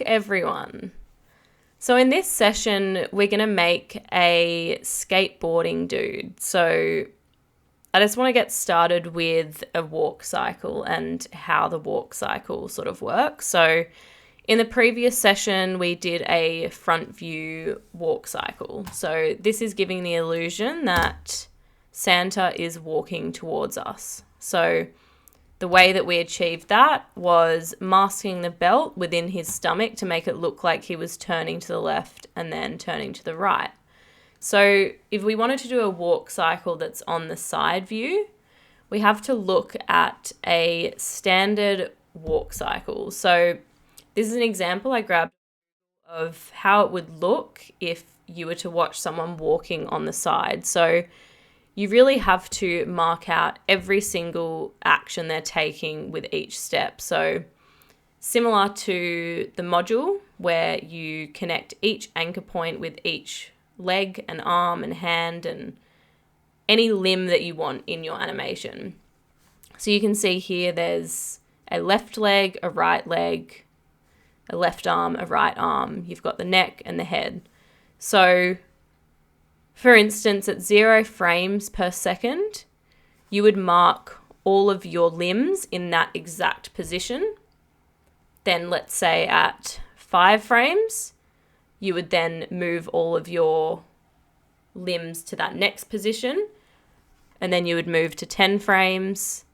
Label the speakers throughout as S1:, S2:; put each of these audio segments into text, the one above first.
S1: Everyone. So in this session, we're going to make a skateboarding dude. So I just want to get started with a walk cycle and how the walk cycle sort of works. So in the previous session, we did a front view walk cycle. So this is giving the illusion that Santa is walking towards us. So the way that we achieved that was masking the belt within his stomach to make it look like he was turning to the left and then turning to the right. So if we wanted to do a walk cycle that's on the side view, we have to look at a standard walk cycle. So this is an example I grabbed of how it would look if you were to watch someone walking on the side. So you really have to mark out every single action they're taking with each step. So similar to the module where you connect each anchor point with each leg and arm and hand and any limb that you want in your animation. So you can see here there's a left leg, a left arm, a right arm. You've got the neck and the head. So for instance, at 0 frames per second, you would mark all of your limbs in that exact position. Then let's say at 5 frames, you would then move all of your limbs to that next position. And then you would move to 10 frames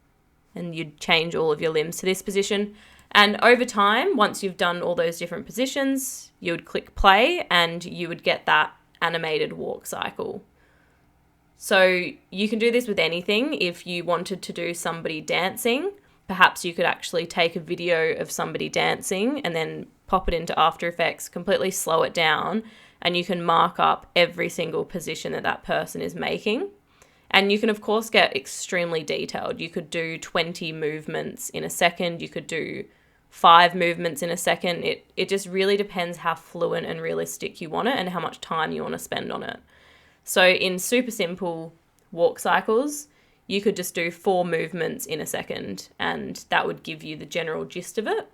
S1: and you'd change all of your limbs to this position. And over time, once you've done all those different positions, you would click play and you would get that animated walk cycle. So you can do this with anything. If you wanted to do somebody dancing, perhaps you could actually take a video of somebody dancing and then pop it into After Effects, completely slow it down, and you can mark up every single position that that person is making. And you can, of course, get extremely detailed. You could do 20 movements in a second. You could do 5 movements in a second. It just really depends how fluent and realistic you want it and how much time you want to spend on it. So in super simple walk cycles, you could just do 4 movements in a second and that would give you the general gist of it.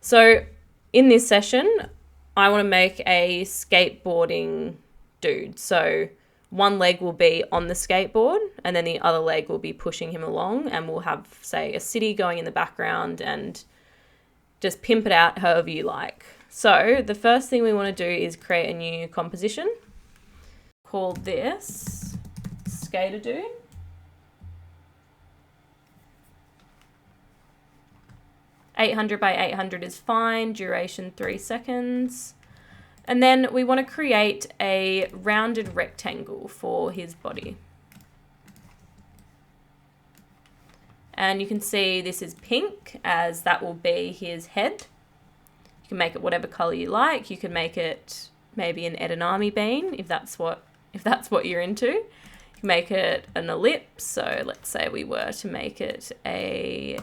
S1: So in this session, I want to make a skateboarding dude. So one leg will be on the skateboard and then the other leg will be pushing him along, and we'll have, say, a city going in the background and just pimp it out however you like. So the first thing we want to do is create a new composition. Call this Skater Dude. .800 by 800 is fine, duration 3 seconds. And then we want to create a rounded rectangle for his body. And you can see this is pink, as that will be his head. You can make it whatever color you like. You can make it maybe an edamame bean if that's what you're into. You can make it an ellipse. So let's say we were to make it a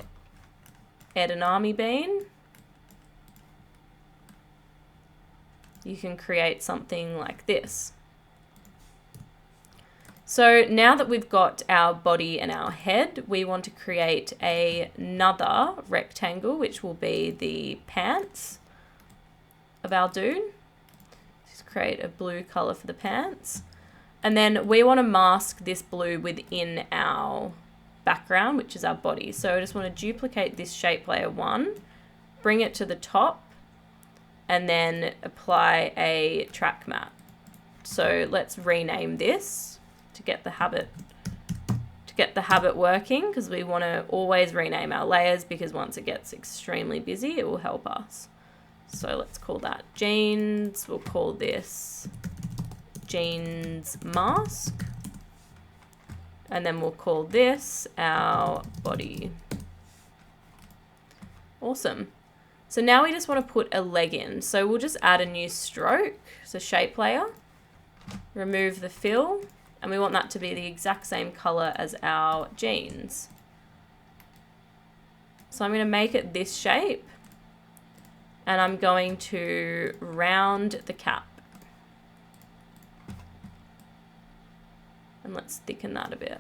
S1: edamame bean. You can create something like this. So now that we've got our body and our head, we want to create another rectangle, which will be the pants of our dude. Just create a blue color for the pants. And then we want to mask this blue within our background, which is our body. So I just want to duplicate this shape layer 1, bring it to the top, and then apply a track matte. So let's rename this to get the habit working, because we want to always rename our layers, because once it gets extremely busy, it will help us. So let's call that jeans. We'll call this jeans mask. And then we'll call this our body. Awesome. So now we just want to put a leg in. So we'll just add a new stroke, so shape layer, remove the fill, and we want that to be the exact same color as our jeans. So I'm going to make it this shape, and I'm going to round the cap. And let's thicken that a bit.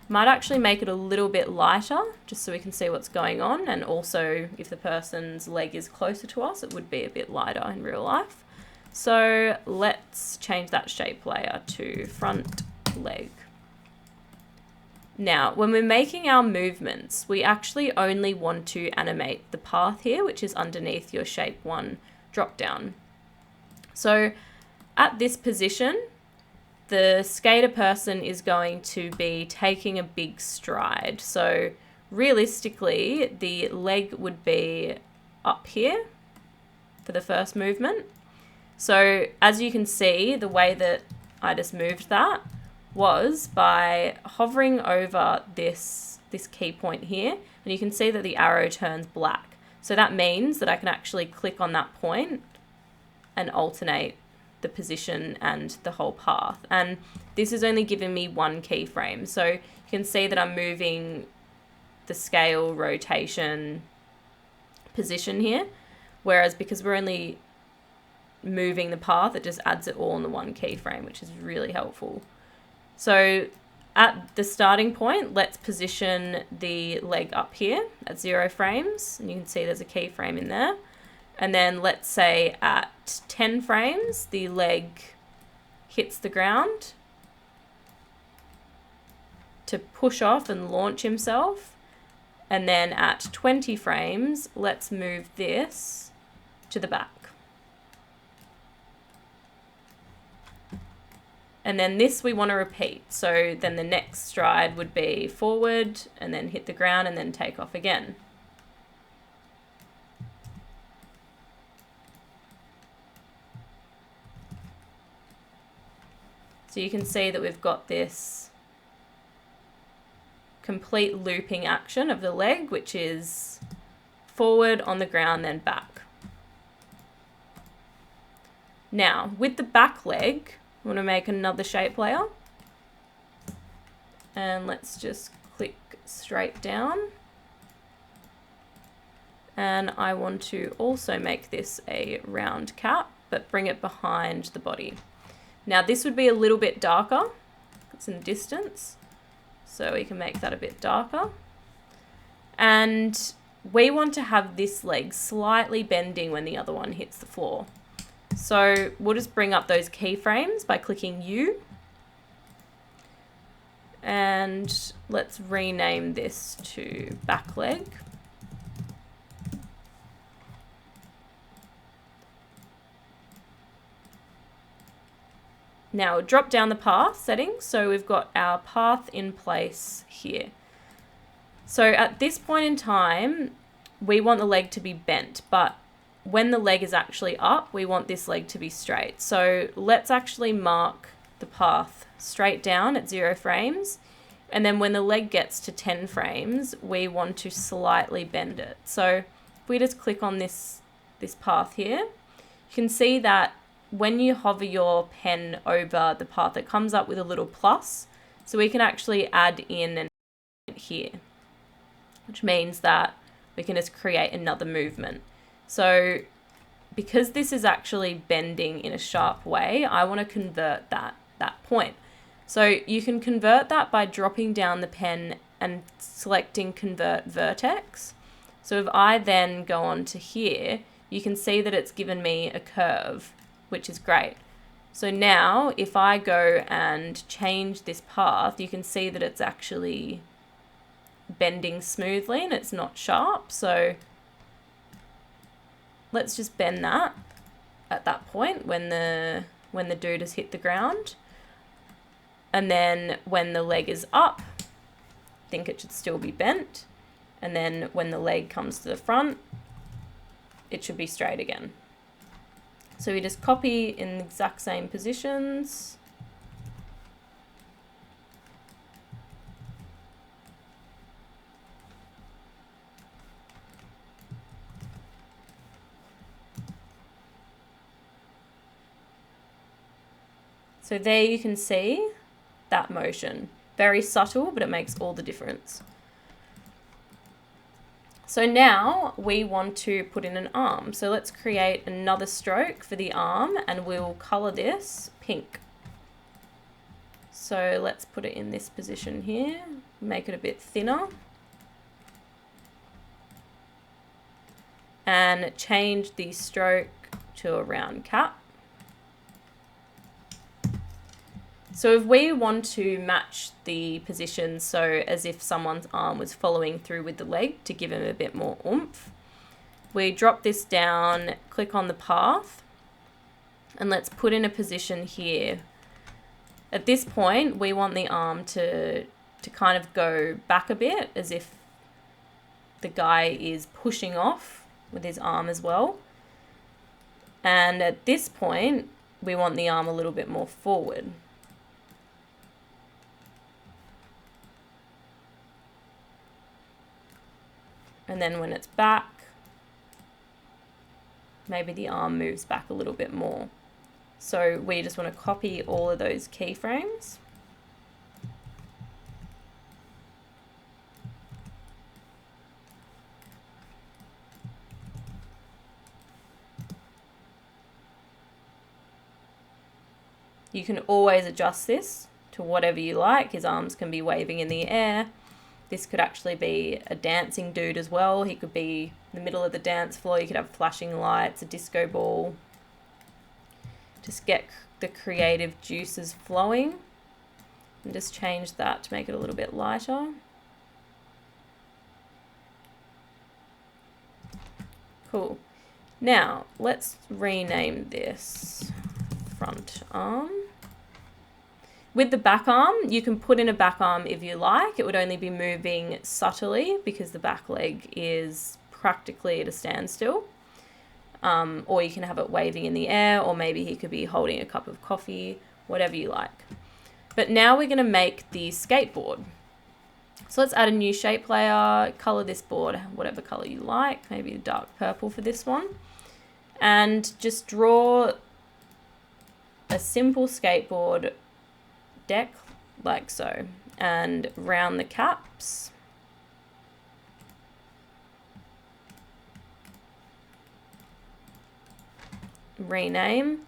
S1: Might actually make it a little bit lighter, just so we can see what's going on. And also, if the person's leg is closer to us, it would be a bit lighter in real life. So let's change that shape layer to front leg. Now, when we're making our movements, we actually only want to animate the path here, which is underneath your shape 1 drop down. So at this position, the skater person is going to be taking a big stride. So realistically, the leg would be up here for the first movement. So as you can see, the way that I just moved that was by hovering over this key point here, and you can see that the arrow turns black. So that means that I can actually click on that point and alternate the position and the whole path. And this is only giving me 1 keyframe. So you can see that I'm moving the scale, rotation, position here. Whereas because we're only moving the path, it just adds it all in the 1 keyframe, which is really helpful. So at the starting point, let's position the leg up here at 0 frames. And you can see there's a keyframe in there. And then let's say at 10 frames, the leg hits the ground to push off and launch himself. And then at 20 frames, let's move this to the back. And then this we want to repeat. So then the next stride would be forward and then hit the ground and then take off again. So you can see that we've got this complete looping action of the leg, which is forward on the ground, then back. Now, with the back leg, I want to make another shape layer. And let's just click straight down. And I want to also make this a round cap, but bring it behind the body. Now this would be a little bit darker. It's in the distance. So we can make that a bit darker. And we want to have this leg slightly bending when the other one hits the floor. So we'll just bring up those keyframes by clicking U. And let's rename this to back leg. Now drop down the path settings. So we've got our path in place here. So at this point in time, we want the leg to be bent, but when the leg is actually up, we want this leg to be straight. So let's actually mark the path straight down at 0 frames. And then when the leg gets to 10 frames, we want to slightly bend it. So if we just click on this path here, you can see that when you hover your pen over the path, it comes up with a little plus. So we can actually add in an here, which means that we can just create another movement. So because this is actually bending in a sharp way, I want to convert that point. So you can convert that by dropping down the pen and selecting convert vertex. So if I then go on to here, you can see that it's given me a curve, which is great. So now if I go and change this path, you can see that it's actually bending smoothly and it's not sharp. So let's just bend that at that point when the dude has hit the ground. And then when the leg is up, I think it should still be bent. And then when the leg comes to the front, it should be straight again. So we just copy in the exact same positions. So there you can see that motion. Very subtle, but it makes all the difference. So now we want to put in an arm. So let's create another stroke for the arm and we'll color this pink. So let's put it in this position here. make it a bit thinner. And change the stroke to a round cap. So if we want to match the position so as if someone's arm was following through with the leg to give him a bit more oomph, we drop this down, click on the path, and let's put in a position here. At this point, we want the arm to kind of go back a bit as if the guy is pushing off with his arm as well. And at this point, we want the arm a little bit more forward. And then when it's back, maybe the arm moves back a little bit more. So we just want to copy all of those keyframes. You can always adjust this to whatever you like. His arms can be waving in the air. This could actually be a dancing dude as well. He could be in the middle of the dance floor. You could have flashing lights, a disco ball. Just get the creative juices flowing. And just change that to make it a little bit lighter. Cool. Now, let's rename this front arm. With the back arm, you can put in a back arm if you like. It would only be moving subtly because the back leg is practically at a standstill. Or you can have it waving in the air, or maybe he could be holding a cup of coffee, whatever you like. But now we're going to make the skateboard. So let's add a new shape layer, color this board whatever color you like, maybe a dark purple for this one. And just draw a simple skateboard deck like so, and round the caps. Rename.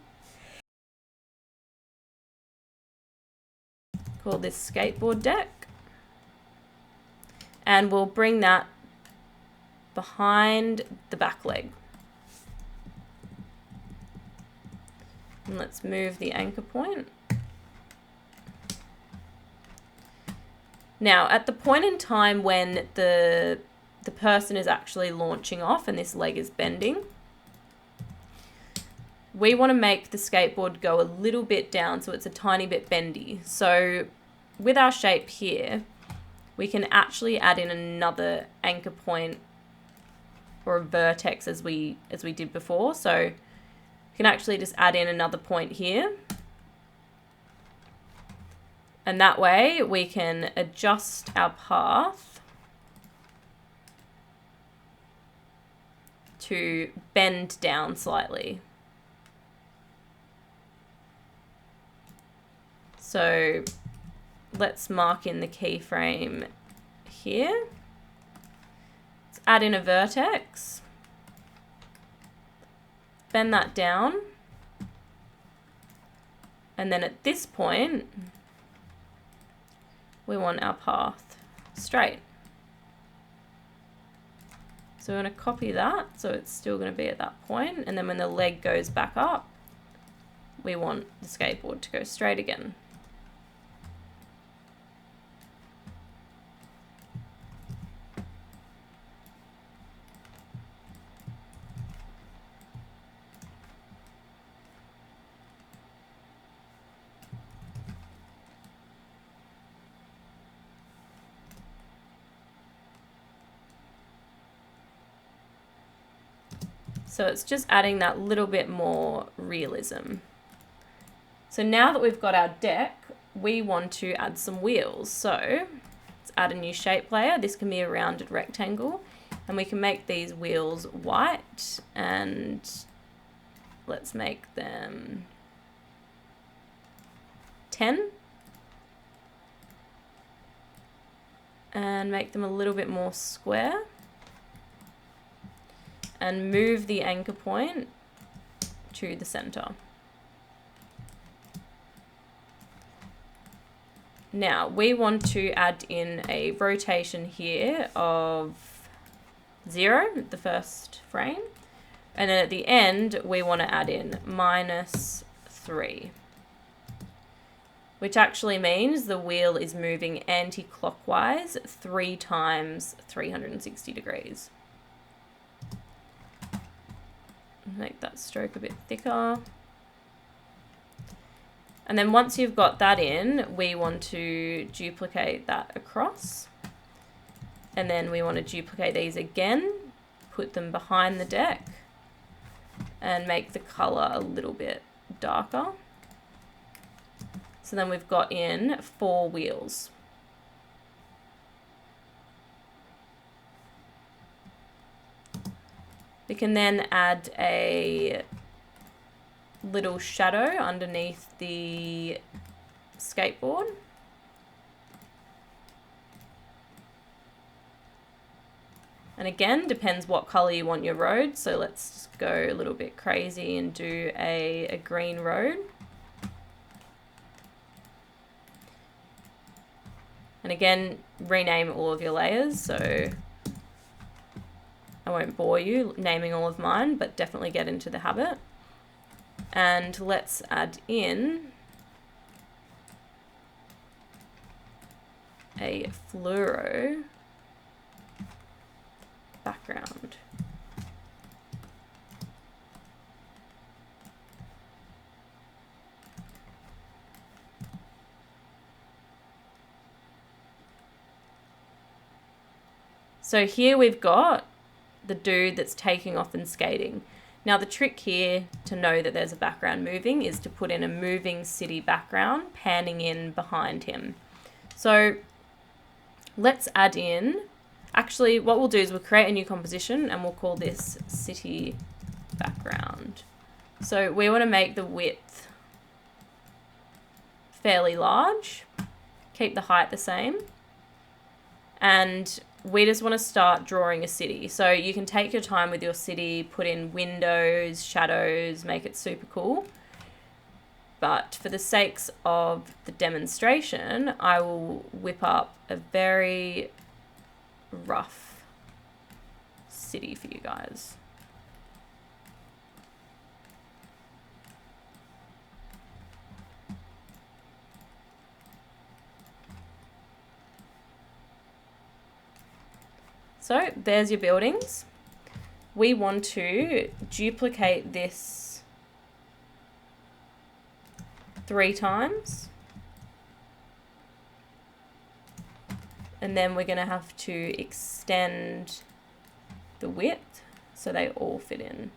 S1: Call this skateboard deck. And we'll bring that behind the back leg. And let's move the anchor point. Now, at the point in time when the person is actually launching off and this leg is bending, we want to make the skateboard go a little bit down so it's a tiny bit bendy. So with our shape here, we can actually add in another anchor point or a vertex as we did before. So you can actually just add in another point here. And that way we can adjust our path to bend down slightly. So let's mark in the keyframe here. Let's add in a vertex. Bend that down. And then at this point, we want our path straight. So we're going to copy that so it's still going to be at that point. And then when the leg goes back up, we want the skateboard to go straight again. So it's just adding that little bit more realism. So now that we've got our deck, we want to add some wheels. So let's add a new shape layer. This can be a rounded rectangle, and we can make these wheels white, and let's make them 10. And make them a little bit more square. And move the anchor point to the center. Now we want to add in a rotation here of 0, the first frame. And then at the end, we want to add in -3, which actually means the wheel is moving anti-clockwise 3 times 360 degrees. Make that stroke a bit thicker. And then once you've got that in, we want to duplicate that across. And then we want to duplicate these again, put them behind the deck, and make the color a little bit darker. So then we've got in 4 wheels. We can then add a little shadow underneath the skateboard. And again, depends what color you want your road. So let's just go a little bit crazy and do a green road. And again, rename all of your layers. So I won't bore you naming all of mine, but definitely get into the habit. And let's add in a fluoro background. So here we've got the dude that's taking off and skating. Now the trick here to know that there's a background moving is to put in a moving city background panning in behind him. So let's add in, actually what we'll do is we'll create a new composition and we'll call this city background. So we want to make the width fairly large, keep the height the same, and we just want to start drawing a city. So you can take your time with your city, put in windows, shadows, make it super cool. But for the sakes of the demonstration, I will whip up a very rough city for you guys. So there's your buildings. We want to duplicate this 3 times. And then we're going to have to extend the width so they all fit in.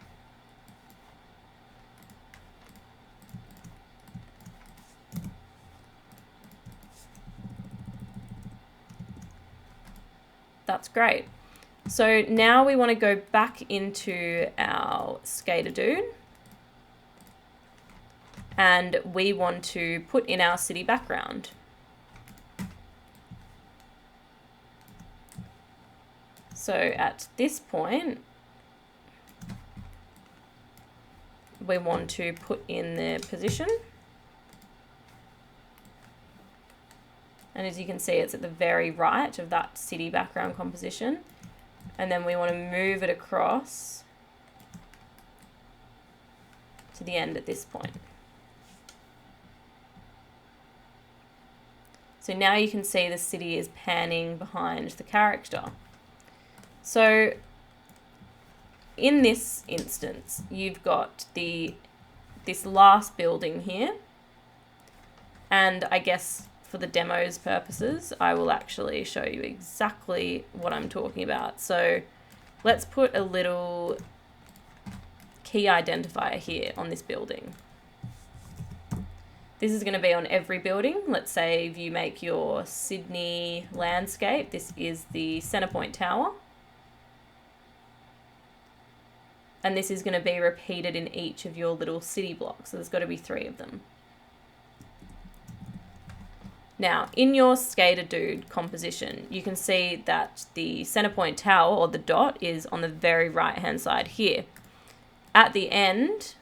S1: That's great. So now we want to go back into our skater dude and we want to put in our city background. So at this point, we want to put in the position. And as you can see, it's at the very right of that city background composition. And then we want to move it across to the end at this point. So now you can see the city is panning behind the character. So in this instance, you've got this last building here. And I guess for the demo's purposes, I will actually show you exactly what I'm talking about. So let's put a little key identifier here on this building. This is going to be on every building. Let's say if you make your Sydney landscape, this is the Centrepoint Tower. And this is going to be repeated in each of your little city blocks. So there's got to be 3 of them. Now, in your skater dude composition, you can see that the Centrepoint Tower, or the dot, is on the very right-hand side here. At the end,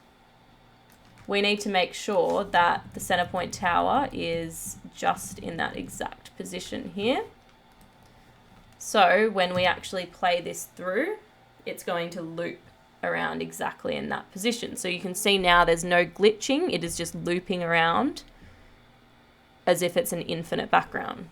S1: we need to make sure that the center point tower is just in that exact position here. So when we actually play this through, it's going to loop around exactly in that position. So you can see now there's no glitching. It is just looping around as if it's an infinite background.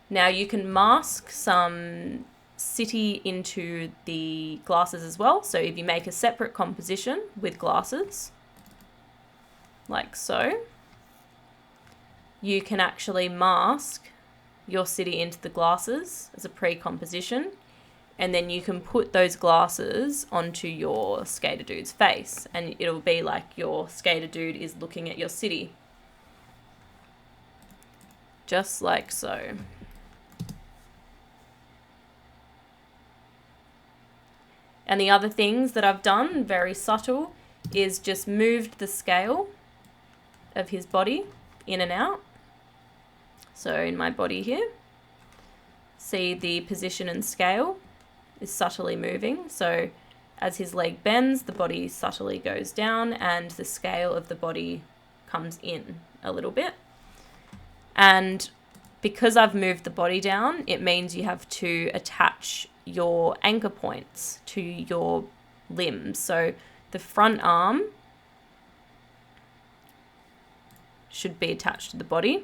S1: Now you can mask some city into the glasses as well. So if you make a separate composition with glasses, like so, you can actually mask your city into the glasses as a pre-composition, and then you can put those glasses onto your skater dude's face, and it'll be like your skater dude is looking at your city. Just like so. And the other things that I've done, very subtle, is just moved the scale of his body in and out. So in my body here, see the position and scale is subtly moving. So as his leg bends, the body subtly goes down and the scale of the body comes in a little bit. And because I've moved the body down, it means you have to attach your anchor points to your limbs. So the front arm should be attached to the body.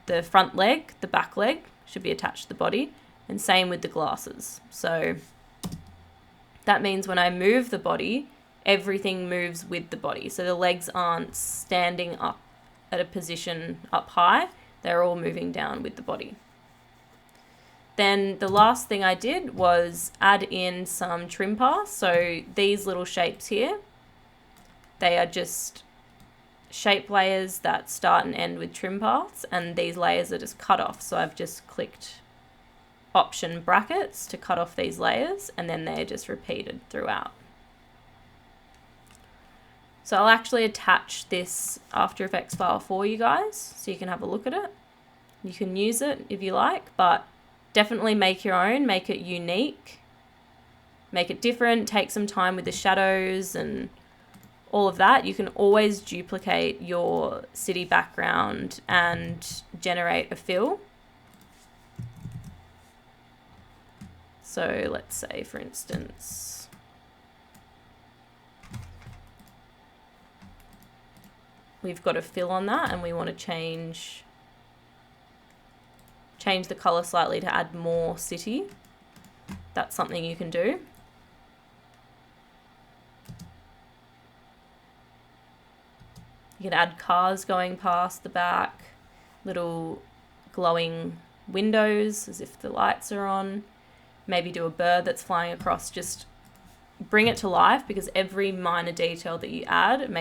S1: The front leg, the back leg should be attached to the body, and same with the glasses. So that means when I move the body, everything moves with the body. So the legs aren't standing up at a position up high, they're all moving down with the body. Then the last thing I did was add in some trim paths. So these little shapes here, they are just shape layers that start and end with trim paths, and these layers are just cut off. So I've just clicked option brackets to cut off these layers, and then they're just repeated throughout. So I'll actually attach this After Effects file for you guys so you can have a look at it. You can use it if you like, but definitely make your own, make it unique, make it different, take some time with the shadows and all of that. You can always duplicate your city background and generate a fill. So let's say, for instance, we've got a fill on that and we want to change the color slightly to add more city. That's something you can do. You can add cars going past the back, little glowing windows as if the lights are on. Maybe do a bird that's flying across. Just bring it to life, because every minor detail that you add makes